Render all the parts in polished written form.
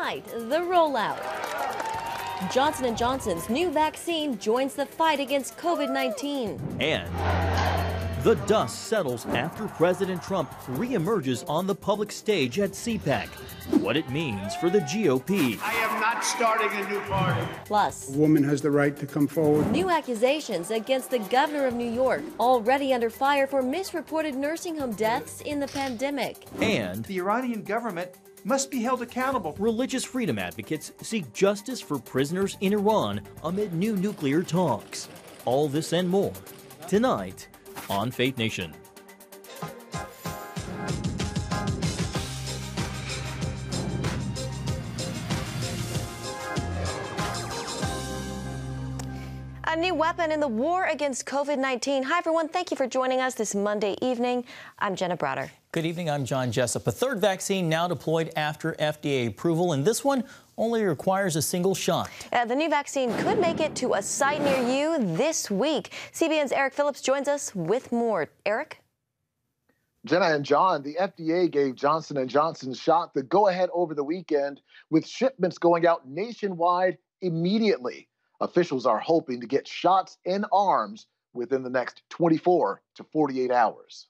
Tonight, the rollout. Johnson & Johnson's new vaccine joins the fight against COVID-19. And the dust settles after President Trump reemerges on the public stage at CPAC. What it means for the GOP. I am not starting a new party. Plus, a woman has the right to come forward. New accusations against the governor of New York, already under fire for misreported nursing home deaths in the pandemic. And the Iranian government must be held accountable. Religious freedom advocates seek justice for prisoners in Iran amid new nuclear talks. All this and more tonight on Faith Nation. A new weapon in the war against COVID-19. Hi, everyone. Thank you for joining us this Monday evening. I'm Jenna Browder. Good evening. I'm John Jessup. A third vaccine now deployed after FDA approval, and this one only requires a single shot. The new vaccine could make it to a site near you this week. CBN's Eric Phillips joins us with more. Eric? Jenna and John, the FDA gave Johnson & Johnson's shot the go-ahead over the weekend, with shipments going out nationwide immediately. Officials are hoping to get shots in arms within the next 24 to 48 hours.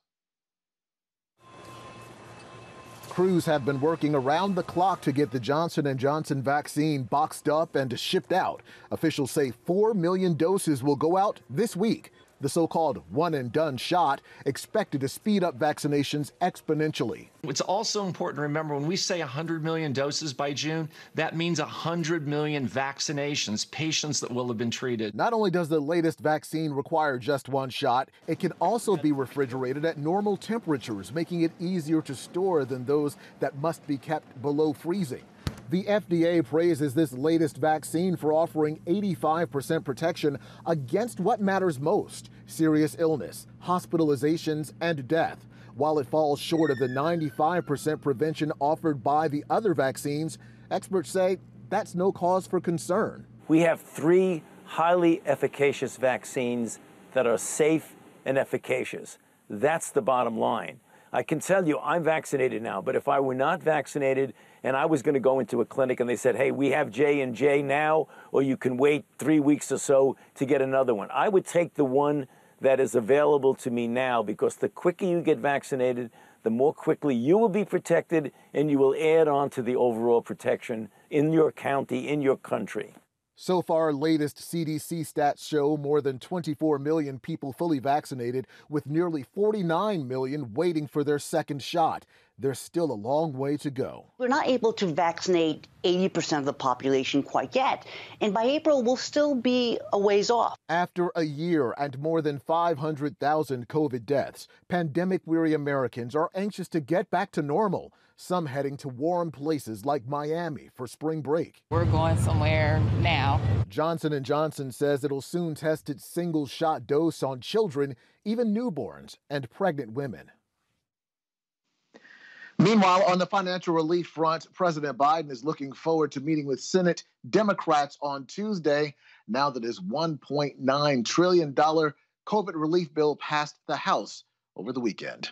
Crews have been working around the clock to get the Johnson & Johnson vaccine boxed up and shipped out. Officials say 4 million doses will go out this week. The so-called one-and-done shot expected to speed up vaccinations exponentially. It's also important to remember when we say 100 million doses by June, that means 100 million vaccinations, patients that will have been treated. Not only does the latest vaccine require just one shot, it can also be refrigerated at normal temperatures, making it easier to store than those that must be kept below freezing. The FDA praises this latest vaccine for offering 85% protection against what matters most: serious illness, hospitalizations, and death. While it falls short of the 95% prevention offered by the other vaccines, experts say that's no cause for concern. We have 3 highly efficacious vaccines that are safe and efficacious. That's the bottom line. I can tell you I'm vaccinated now, but if I were not vaccinated and I was going to go into a clinic and they said, hey, we have J&J now, or you can wait 3 weeks or so to get another one, I would take the one that is available to me now, because the quicker you get vaccinated, the more quickly you will be protected, and you will add on to the overall protection in your county, in your country. So far, latest CDC stats show more than 24 million people fully vaccinated, with nearly 49 million waiting for their second shot. There's still a long way to go. We're not able to vaccinate 80% of the population quite yet, and by April, we'll still be a ways off. After a year and more than 500,000 COVID deaths, pandemic-weary Americans are anxious to get back to normal. Some heading to warm places like Miami for spring break. We're going somewhere now. Johnson & Johnson says it'll soon test its single-shot dose on children, even newborns and pregnant women. Meanwhile, on the financial relief front, President Biden is looking forward to meeting with Senate Democrats on Tuesday, now that his $1.9 trillion COVID relief bill passed the House over the weekend.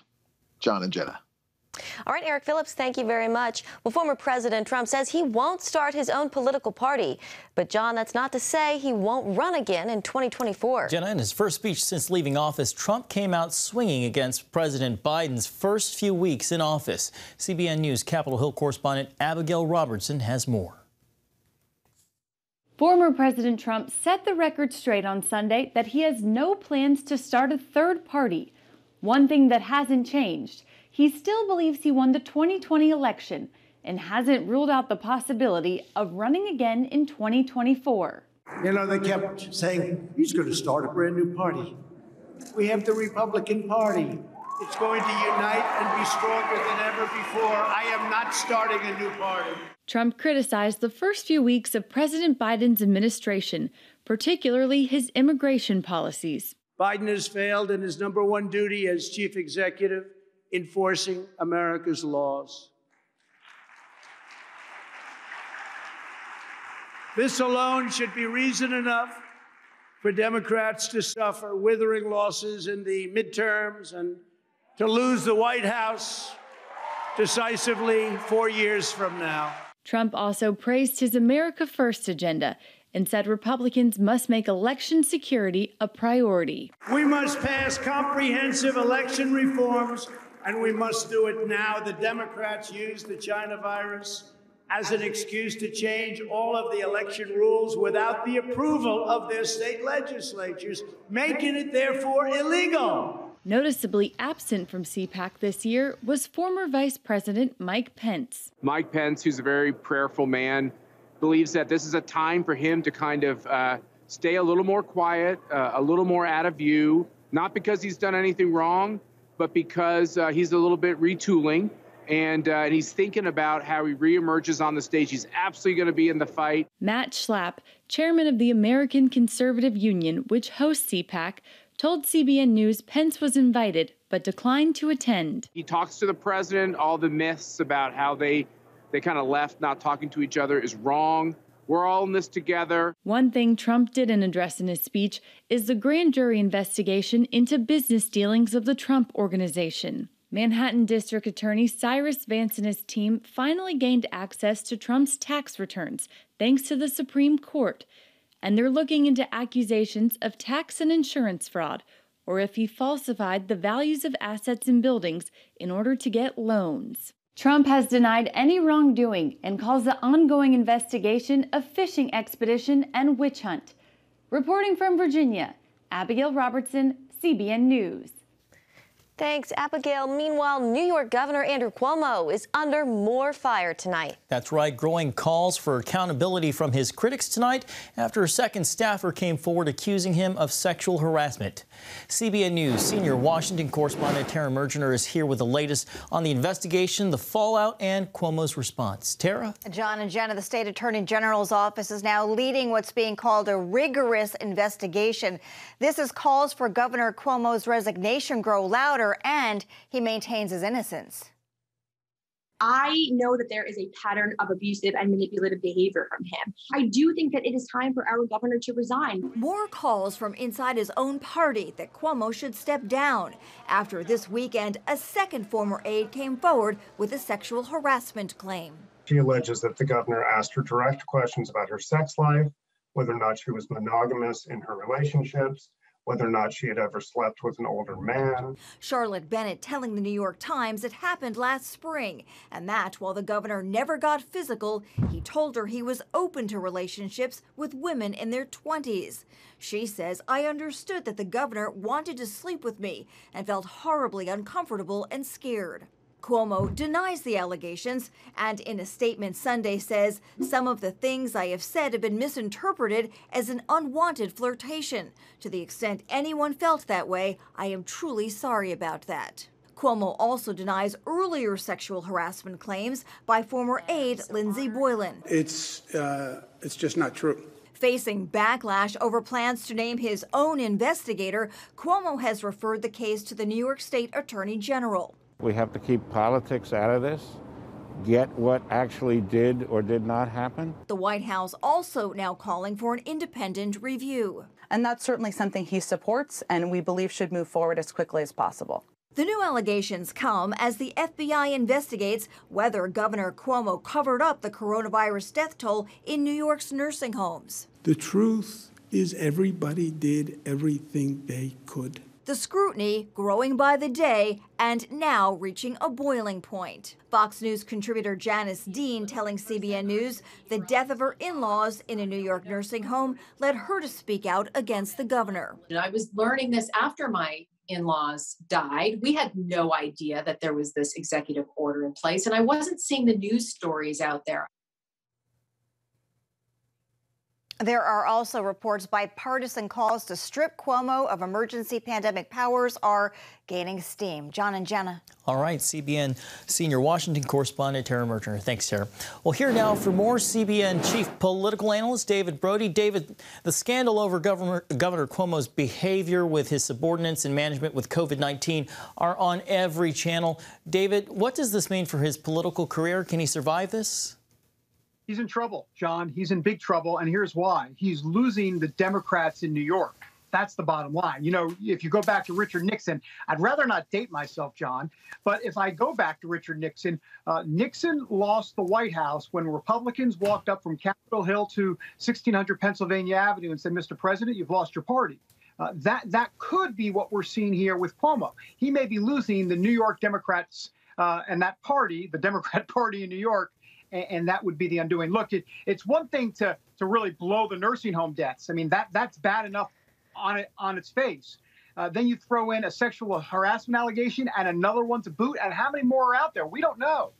John and Jenna. All right, Eric Phillips, thank you very much. Well, former President Trump says he won't start his own political party. But, John, that's not to say he won't run again in 2024. Jenna, in his first speech since leaving office, Trump came out swinging against President Biden's first few weeks in office. CBN News Capitol Hill correspondent Abigail Robertson has more. Former President Trump set the record straight on Sunday that he has no plans to start a third party. One thing that hasn't changed: he still believes he won the 2020 election and hasn't ruled out the possibility of running again in 2024. You know, they kept saying, he's going to start a brand new party. We have the Republican Party. It's going to unite and be stronger than ever before. I am not starting a new party. Trump criticized the first few weeks of President Biden's administration, particularly his immigration policies. Biden has failed in his #1 duty as chief executive, enforcing America's laws. This alone should be reason enough for Democrats to suffer withering losses in the midterms and to lose the White House decisively 4 years from now. Trump also praised his America First agenda and said Republicans must make election security a priority. We must pass comprehensive election reforms, and we must do it now. The Democrats use the China virus as an excuse to change all of the election rules without the approval of their state legislatures, making it therefore illegal. Noticeably absent from CPAC this year was former Vice President Mike Pence. Mike Pence, who's a very prayerful man, believes that this is a time for him to kind of stay a little more quiet, a little more out of view, not because he's done anything wrong, but because he's a little bit retooling, and he's thinking about how he reemerges on the stage. He's absolutely going to be in the fight. Matt Schlapp, chairman of the American Conservative Union, which hosts CPAC, told CBN News Pence was invited but declined to attend. He talks to the president. All the myths about how they kind of left not talking to each other is wrong. We're all in this together. One thing Trump didn't address in his speech is the grand jury investigation into business dealings of the Trump Organization. Manhattan District Attorney Cyrus Vance and his team finally gained access to Trump's tax returns thanks to the Supreme Court, and they're looking into accusations of tax and insurance fraud, or if he falsified the values of assets in buildings in order to get loans. Trump has denied any wrongdoing and calls the ongoing investigation a fishing expedition and witch hunt. Reporting from Virginia, Abigail Robertson, CBN News. Thanks, Abigail. Meanwhile, New York Governor Andrew Cuomo is under more fire tonight. That's right, growing calls for accountability from his critics tonight after a second staffer came forward accusing him of sexual harassment. CBN News senior Washington correspondent Tara Mergener is here with the latest on the investigation, the fallout, and Cuomo's response. Tara? John and Jenna, the state attorney general's office is now leading what's being called a rigorous investigation. This is calls for Governor Cuomo's resignation grow louder, and he maintains his innocence. I know that there is a pattern of abusive and manipulative behavior from him. I do think that it is time for our governor to resign. More calls from inside his own party that Cuomo should step down. After this weekend, a second former aide came forward with a sexual harassment claim. She alleges that the governor asked her direct questions about her sex life, whether or not she was monogamous in her relationships, whether or not she had ever slept with an older man. Charlotte Bennett telling the New York Times it happened last spring, and that while the governor never got physical, he told her he was open to relationships with women in their 20s. She says, "I understood that the governor wanted to sleep with me and felt horribly uncomfortable and scared." Cuomo denies the allegations and in a statement Sunday says, "Some of the things I have said have been misinterpreted as an unwanted flirtation. To the extent anyone felt that way, I am truly sorry about that." Cuomo also denies earlier sexual harassment claims by former aide Lindsey Boylan. It's just not true. Facing backlash over plans to name his own investigator, Cuomo has referred the case to the New York State Attorney General. We have to keep politics out of this, get what actually did or did not happen. The White House also now calling for an independent review. And that's certainly something he supports and we believe should move forward as quickly as possible. The new allegations come as the FBI investigates whether Governor Cuomo covered up the coronavirus death toll in New York's nursing homes. The truth is everybody did everything they could. The scrutiny growing by the day and now reaching a boiling point. Fox News contributor Janice Dean telling CBN News the death of her in-laws in a New York nursing home led her to speak out against the governor. I was learning this after my in-laws died. We had no idea that there was this executive order in place, and I wasn't seeing the news stories out there. There are also reports bipartisan calls to strip Cuomo of emergency pandemic powers are gaining steam. John and Jenna. All right, CBN senior Washington correspondent Tara Mergener. Thanks, Tara. Well, here now for more CBN chief political analyst David Brody. David, the scandal over Governor Cuomo's behavior with his subordinates and management with COVID-19 are on every channel. David, what does this mean for his political career? Can he survive this? He's in trouble, John. He's in big trouble, and here's why. He's losing the Democrats in New York. That's the bottom line. You know, if you go back to Richard Nixon, I'd rather not date myself, John, but if I go back to Richard Nixon, Nixon lost the White House when Republicans walked up from Capitol Hill to 1600 Pennsylvania Avenue and said, Mr. President, you've lost your party. That could be what we're seeing here with Cuomo. He may be losing the New York Democrats and that party, the Democrat Party in New York, and that would be the undoing. Look, it's one thing to really blow the nursing home deaths. I mean, that's bad enough on its face. Then you throw in a sexual harassment allegation and another one to boot, and how many more are out there? We don't know.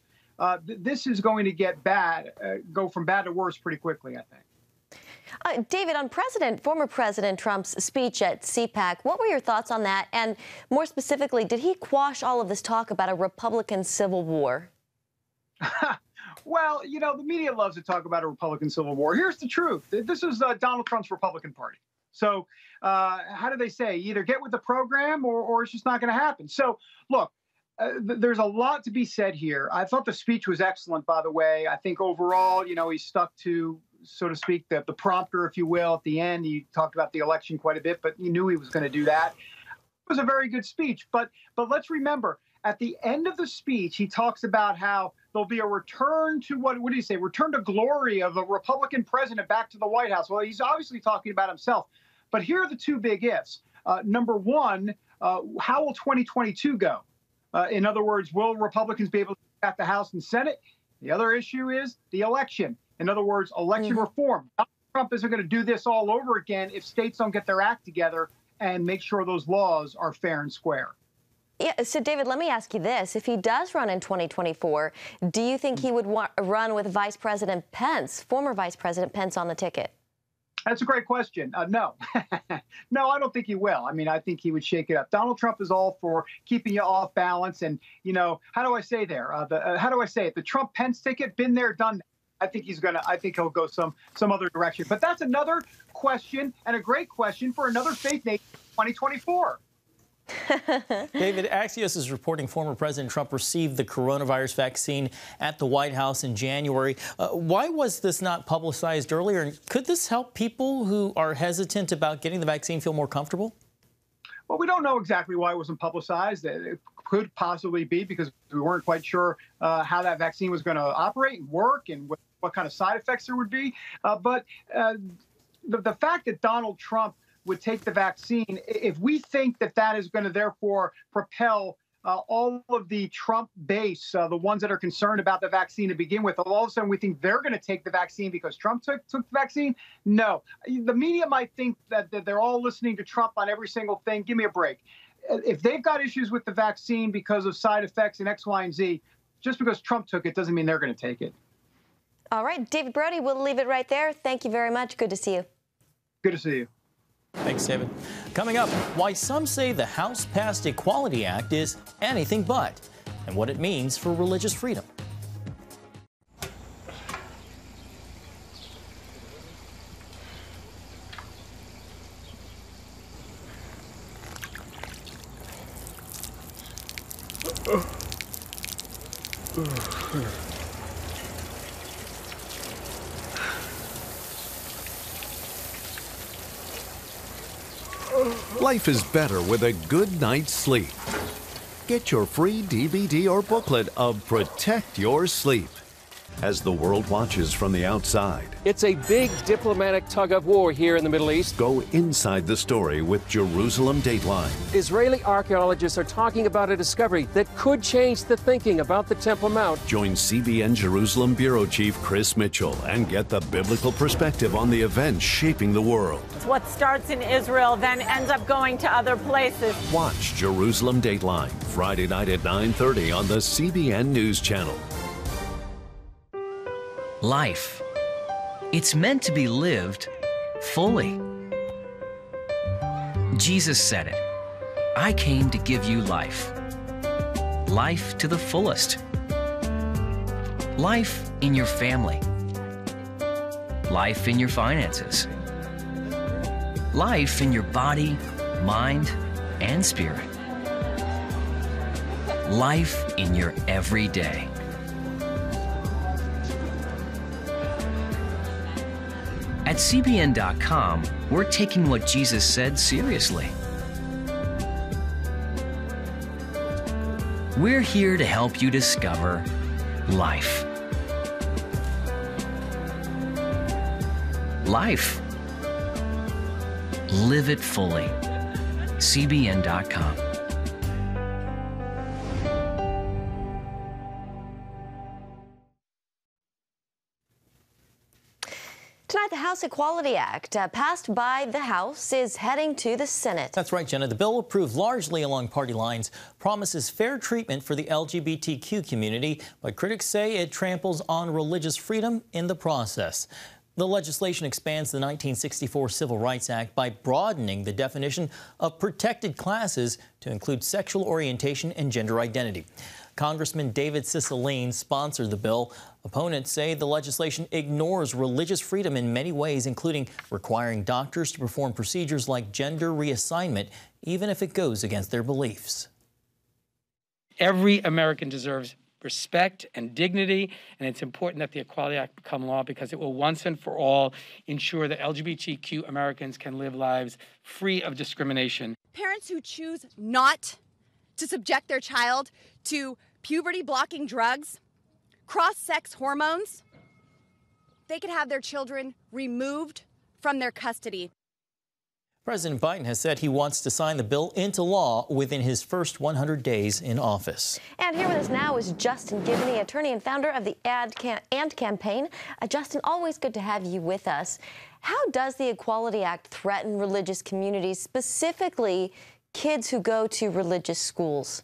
This is going to get bad, go from bad to worse pretty quickly, I think. David, on former President Trump's speech at CPAC, what were your thoughts on that? And more specifically, did he quash all of this talk about a Republican civil war? Well, you know, the media loves to talk about a Republican civil war. Here's the truth. This is Donald Trump's Republican Party. So how do they say? Either get with the program or it's just not going to happen. So, look, there's a lot to be said here. I thought the speech was excellent, by the way. I think overall, you know, he stuck to, so to speak, the prompter, if you will. At the end, he talked about the election quite a bit, but you knew he was going to do that. It was a very good speech. But let's remember, at the end of the speech, he talks about how there'll be a return to what did he say? Return to glory of a Republican president back to the White House. Well, he's obviously talking about himself. But here are the two big ifs. Number one, how will 2022 go? In other words, will Republicans be able to get the House and Senate? The other issue is the election. In other words, election reform. Donald Trump isn't going to do this all over again if states don't get their act together and make sure those laws are fair and square. Yeah, so David, let me ask you this. If he does run in 2024, do you think he would run with Vice President Pence, former Vice President Pence, on the ticket? That's a great question. No. No, I don't think he will. I mean, I think he would shake it up. Donald Trump is all for keeping you off balance. And, you know, how do I say there? How do I say it? The Trump-Pence ticket, been there, done that. I think he'll go some other direction. But that's another question, and a great question for another Faith Nation 2024. David, Axios is reporting former President Trump received the coronavirus vaccine at the White House in January. Why was this not publicized earlier? And could this help people who are hesitant about getting the vaccine feel more comfortable? Well, we don't know exactly why it wasn't publicized. It could possibly be because we weren't quite sure how that vaccine was going to operate and work and what kind of side effects there would be. But the fact that Donald Trump would take the vaccine, if we think that is going to therefore propel all of the Trump base, the ones that are concerned about the vaccine to begin with, all of a sudden we think they're going to take the vaccine because Trump took the vaccine? No. The media might think that they're all listening to Trump on every single thing. Give me a break. If they've got issues with the vaccine because of side effects and X, Y, and Z, just because Trump took it doesn't mean they're going to take it. All right, David Brody, we'll leave it right there. Thank you very much. Good to see you. Good to see you. Thanks, David. Coming up, why some say the House-passed Equality Act is anything but, and what it means for religious freedom. Life is better with a good night's sleep. Get your free DVD or booklet of Protect Your Sleep as the world watches from the outside. It's a big diplomatic tug of war here in the Middle East. Go inside the story with Jerusalem Dateline. Israeli archaeologists are talking about a discovery that could change the thinking about the Temple Mount. Join CBN Jerusalem Bureau Chief Chris Mitchell and get the biblical perspective on the events shaping the world. What starts in Israel then ends up going to other places. Watch Jerusalem Dateline Friday night at 9:30 on the CBN News Channel. Life. It's meant to be lived fully. Jesus said it. I came to give you life. Life to the fullest. Life in your family. Life in your finances. Life in your body, mind, and spirit. Life in your everyday. At CBN.com, we're taking what Jesus said seriously. We're here to help you discover life. Life. Live it fully. CBN.com. Tonight, the House Equality Act, passed by the House, is heading to the Senate. That's right, Jenna. The bill, approved largely along party lines, promises fair treatment for the LGBTQ community, but critics say it tramples on religious freedom in the process. The legislation expands the 1964 Civil Rights Act by broadening the definition of protected classes to include sexual orientation and gender identity. Congressman David Cicilline sponsored the bill. Opponents say the legislation ignores religious freedom in many ways, including requiring doctors to perform procedures like gender reassignment, even if it goes against their beliefs. Every American deserves respect and dignity, and it's important that the Equality Act become law because it will once and for all ensure that LGBTQ Americans can live lives free of discrimination. Parents who choose not to subject their child to puberty-blocking drugs, cross-sex hormones, they could have their children removed from their custody. President Biden has said he wants to sign the bill into law within his first 100 days in office. And here with us now is Justin Gibney, attorney and founder of the AND campaign. Justin, always good to have you with us. How does the Equality Act threaten religious communities, specifically kids who go to religious schools?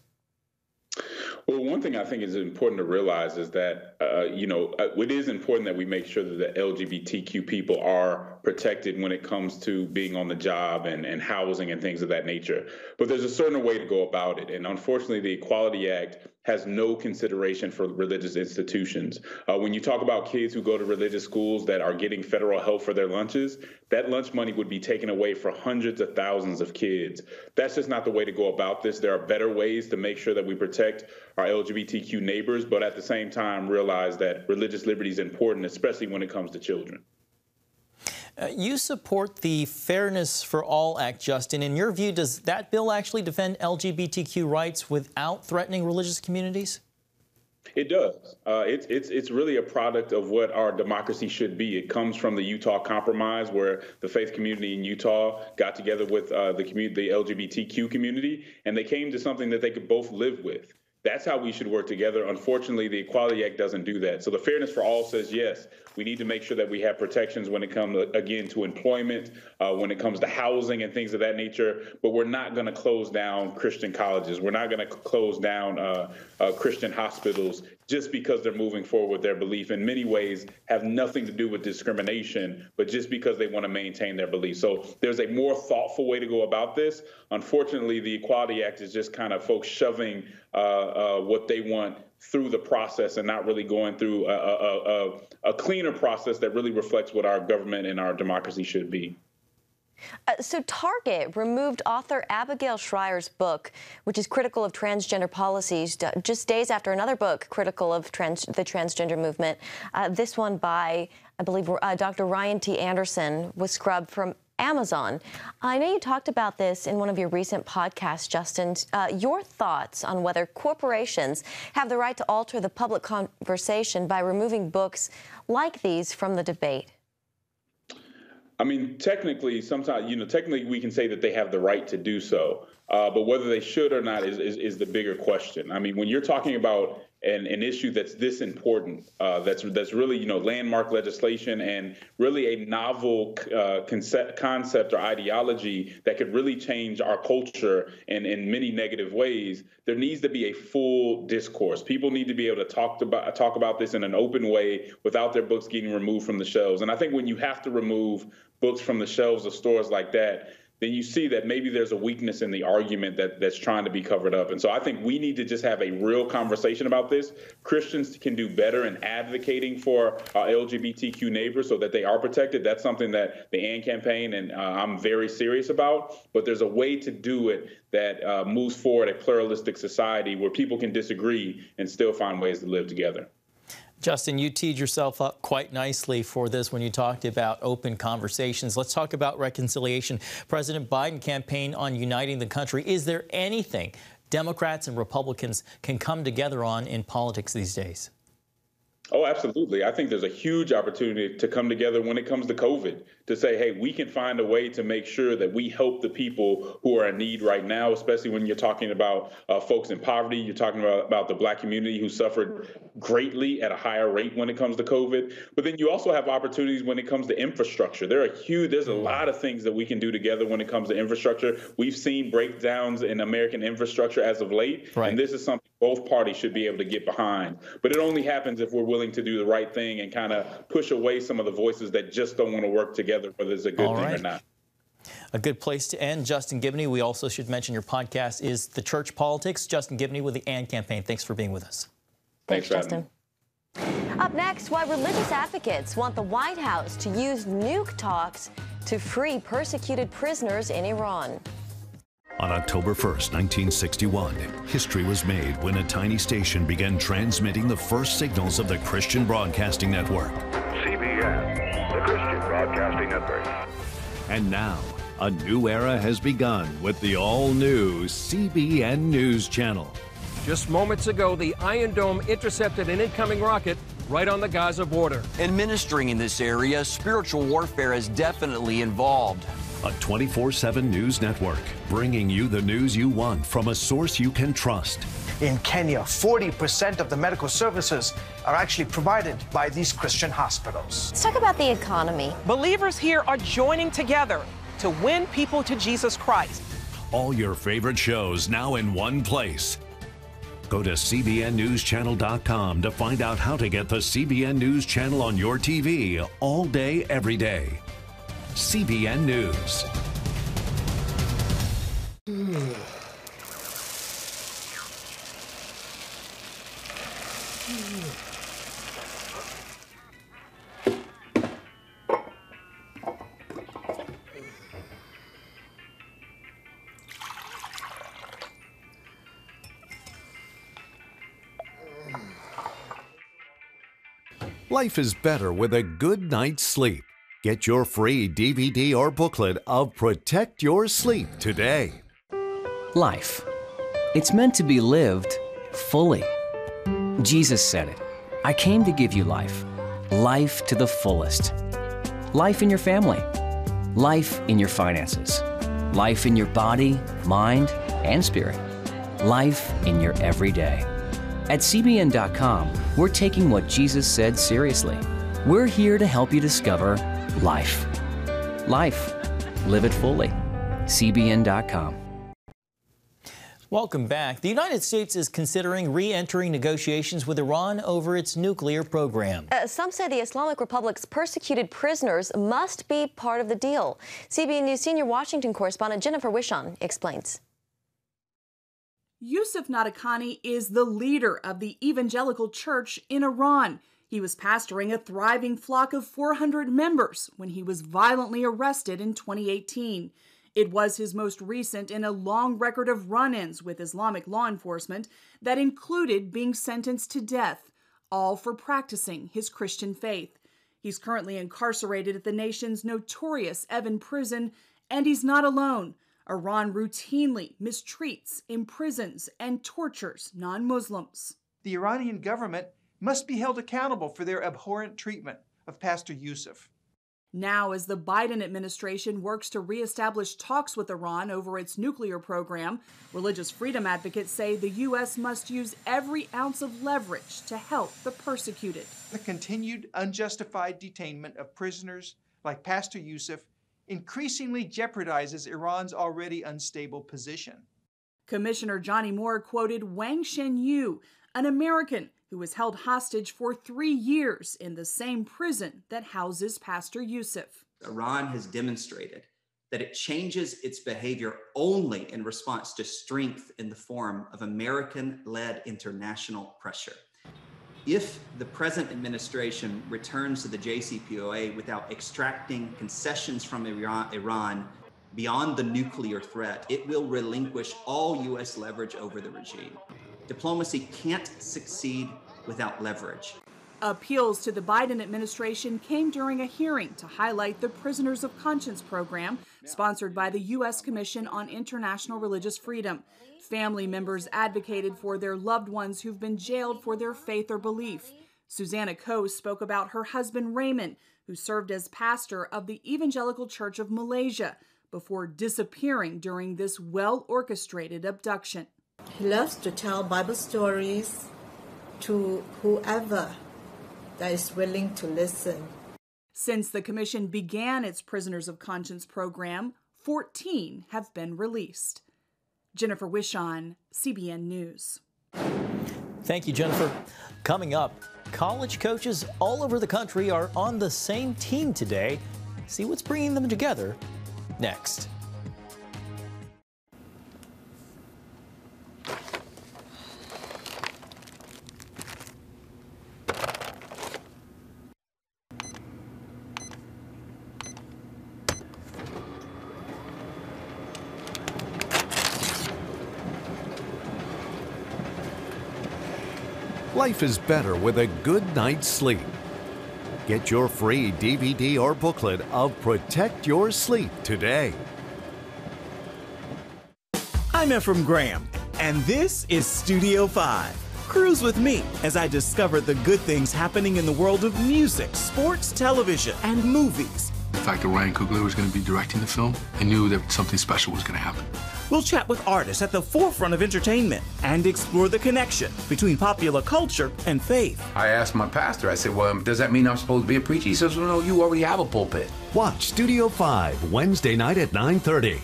Well, one thing I think is important to realize is that, it is important that we make sure that the LGBTQ people are protected when it comes to being on the job and housing and things of that nature. But there's a certain way to go about it. And unfortunately, the Equality Act has no consideration for religious institutions. When you talk about kids who go to religious schools that are getting federal help for their lunches, that lunch money would be taken away for hundreds of thousands of kids. That's just not the way to go about this. There are better ways to make sure that we protect our LGBTQ neighbors, but at the same time realize that religious liberty is important, especially when it comes to children. You support the Fairness for All Act, Justin. In your view, does that bill actually defend LGBTQ rights without threatening religious communities? It does. It's really a product of what our democracy should be. It comes from the Utah Compromise, where the faith community in Utah got together with the LGBTQ community, and they came to something that they could both live with. That's how we should work together. Unfortunately, the Equality Act doesn't do that. So the Fairness for All says, yes, we need to make sure that we have protections when it comes, again, to employment, when it comes to housing and things of that nature. But we're not going to close down Christian colleges. We're not going to close down Christian hospitals just because they're moving forward with their belief. In many ways, have nothing to do with discrimination, but just because they want to maintain their belief. So there's a more thoughtful way to go about this. Unfortunately, the Equality Act is just kind of folks shoving what they want through the process and not really going through a cleaner process that really reflects what our government and our democracy should be. So Target removed author Abigail Shrier's book, which is critical of transgender policies, just days after another book critical of the transgender movement. This one by, I believe, Dr. Ryan T. Anderson was scrubbed from Amazon. I know you talked about this in one of your recent podcasts, Justin. Your thoughts on whether corporations have the right to alter the public conversation by removing books like these from the debate? I mean, technically, sometimes, technically we can say that they have the right to do so. But whether they should or not is the bigger question. I mean, when you're talking about an issue that's this important, that's really, landmark legislation and really a novel concept or ideology that could really change our culture in many negative ways, there needs to be a full discourse. People need to be able to talk about this in an open way without their books getting removed from the shelves. And I think when you have to remove books from the shelves of stores like that, then you see that maybe there's a weakness in the argument that's trying to be covered up. And so I think we need to just have a real conversation about this. Christians can do better in advocating for our LGBTQ neighbors so that they are protected. That's something that the AND campaign and I'm very serious about. But there's a way to do it that moves forward a pluralistic society where people can disagree and still find ways to live together. Justin, you teed yourself up quite nicely for this when you talked about open conversations. Let's talk about reconciliation. President Biden campaigned on uniting the country. Is there anything Democrats and Republicans can come together on in politics these days? Oh, absolutely. I think there's a huge opportunity to come together when it comes to COVID, to say, hey, we can find a way to make sure that we help the people who are in need right now, especially when you're talking about folks in poverty. You're talking about the Black community who suffered greatly at a higher rate when it comes to COVID. But then you also have opportunities when it comes to infrastructure. There's a lot of things that we can do together when it comes to infrastructure. We've seen breakdowns in American infrastructure as of late, and this is something both parties should be able to get behind. But it only happens if we're willing to do the right thing and kind of push away some of the voices that just don't want to work together, whether it's a good thing or not. A good place to end. Justin Gibney, we also should mention your podcast is The Church Politics. Justin Gibney with the AND campaign. Thanks for being with us. Thanks, Justin. Up next, why religious advocates want the White House to use nuke talks to free persecuted prisoners in Iran. On October 1st, 1961, history was made when a tiny station began transmitting the first signals of the Christian Broadcasting Network. CBN, the Christian Broadcasting Network. And now, a new era has begun with the all-new CBN News Channel. Just moments ago, the Iron Dome intercepted an incoming rocket right on the Gaza border. Administering in this area, spiritual warfare is definitely involved. A 24/7 news network, bringing you the news you want from a source you can trust. In Kenya, 40% of the medical services are actually provided by these Christian hospitals. Let's talk about the economy. Believers here are joining together to win people to Jesus Christ. All your favorite shows now in one place. Go to cbnnewschannel.com to find out how to get the CBN News Channel on your TV all day, every day. CBN News. Life is better with a good night's sleep. Get your free DVD or booklet of Protect Your Sleep today. Life. It's meant to be lived fully. Jesus said it. I came to give you life. Life to the fullest. Life in your family. Life in your finances. Life in your body, mind, and spirit. Life in your everyday. At CBN.com, we're taking what Jesus said seriously. We're here to help you discover life. Life. Live it fully. CBN.com. Welcome back. The United States is considering re-entering negotiations with Iran over its nuclear program. Some say the Islamic Republic's persecuted prisoners must be part of the deal. CBN News senior Washington correspondent Jennifer Wishon explains. Yusuf Nadakani is the leader of the evangelical church in Iran. He was pastoring a thriving flock of 400 members when he was violently arrested in 2018. It was his most recent in a long record of run-ins with Islamic law enforcement that included being sentenced to death, all for practicing his Christian faith. He's currently incarcerated at the nation's notorious Evin prison, and he's not alone. Iran routinely mistreats, imprisons, and tortures non-Muslims. The Iranian government must be held accountable for their abhorrent treatment of Pastor Yusuf. Now, as the Biden administration works to reestablish talks with Iran over its nuclear program, religious freedom advocates say the U.S. must use every ounce of leverage to help the persecuted. The continued unjustified detainment of prisoners like Pastor Yusuf increasingly jeopardizes Iran's already unstable position. Commissioner Johnny Moore quoted Wang Shenyu, an American who was held hostage for 3 years in the same prison that houses Pastor Yusuf. Iran has demonstrated that it changes its behavior only in response to strength in the form of American-led international pressure. If the present administration returns to the JCPOA without extracting concessions from Iran beyond the nuclear threat, it will relinquish all U.S. leverage over the regime. Diplomacy can't succeed without leverage. Appeals to the Biden administration came during a hearing to highlight the Prisoners of Conscience program sponsored by the U.S. Commission on International Religious Freedom. Family members advocated for their loved ones who've been jailed for their faith or belief. Susanna Coe spoke about her husband Raymond, who served as pastor of the Evangelical Church of Malaysia before disappearing during this well-orchestrated abduction. He loves to tell Bible stories to whoever that is willing to listen. Since the commission began its Prisoners of Conscience program, 14 have been released. Jennifer Wishon, CBN News. Thank you, Jennifer. Coming up, college coaches all over the country are on the same team today. See what's bringing them together next. Life is better with a good night's sleep. Get your free DVD or booklet of Protect Your Sleep today. I'm Ephraim Graham, and this is Studio 5. Cruise with me as I discover the good things happening in the world of music, sports, television, and movies. The fact that Ryan Coogler was going to be directing the film, I knew that something special was going to happen. We'll chat with artists at the forefront of entertainment and explore the connection between popular culture and faith. I asked my pastor, I said, well, does that mean I'm supposed to be a preacher? He says, well, no, you already have a pulpit. Watch Studio 5 Wednesday night at 9:30.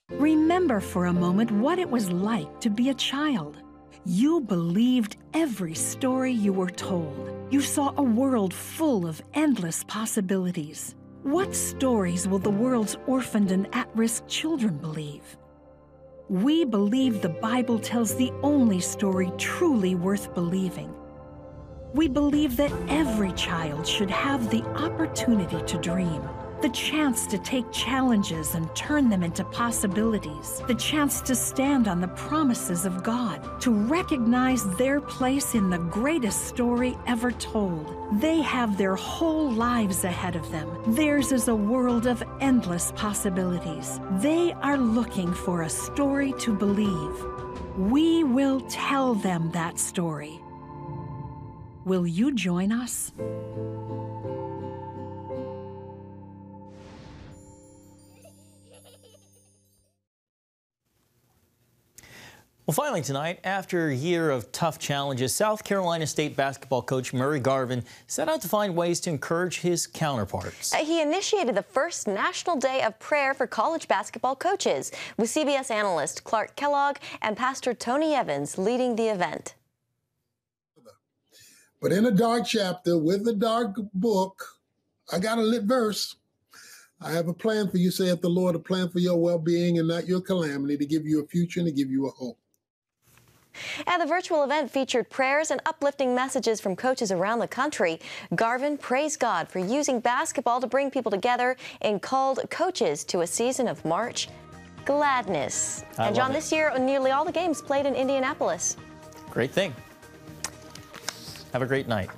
Remember for a moment what it was like to be a child. You believed every story you were told. You saw a world full of endless possibilities. What stories will the world's orphaned and at-risk children believe? We believe the Bible tells the only story truly worth believing. We believe that every child should have the opportunity to dream, the chance to take challenges and turn them into possibilities, the chance to stand on the promises of God, to recognize their place in the greatest story ever told. They have their whole lives ahead of them. Theirs is a world of endless possibilities. They are looking for a story to believe. We will tell them that story. Will you join us? Well, finally tonight, after a year of tough challenges, South Carolina State basketball coach Murray Garvin set out to find ways to encourage his counterparts. He initiated the first National Day of Prayer for college basketball coaches, with CBS analyst Clark Kellogg and Pastor Tony Evans leading the event. But in a dark chapter with a dark book, I got a lit verse. I have a plan for you, saith the Lord, a plan for your well-being and not your calamity, to give you a future and to give you a hope. And the virtual event featured prayers and uplifting messages from coaches around the country. Garvin praised God for using basketball to bring people together and called coaches to a season of March gladness. And John, this year, nearly all the games played in Indianapolis. Great thing. Have a great night.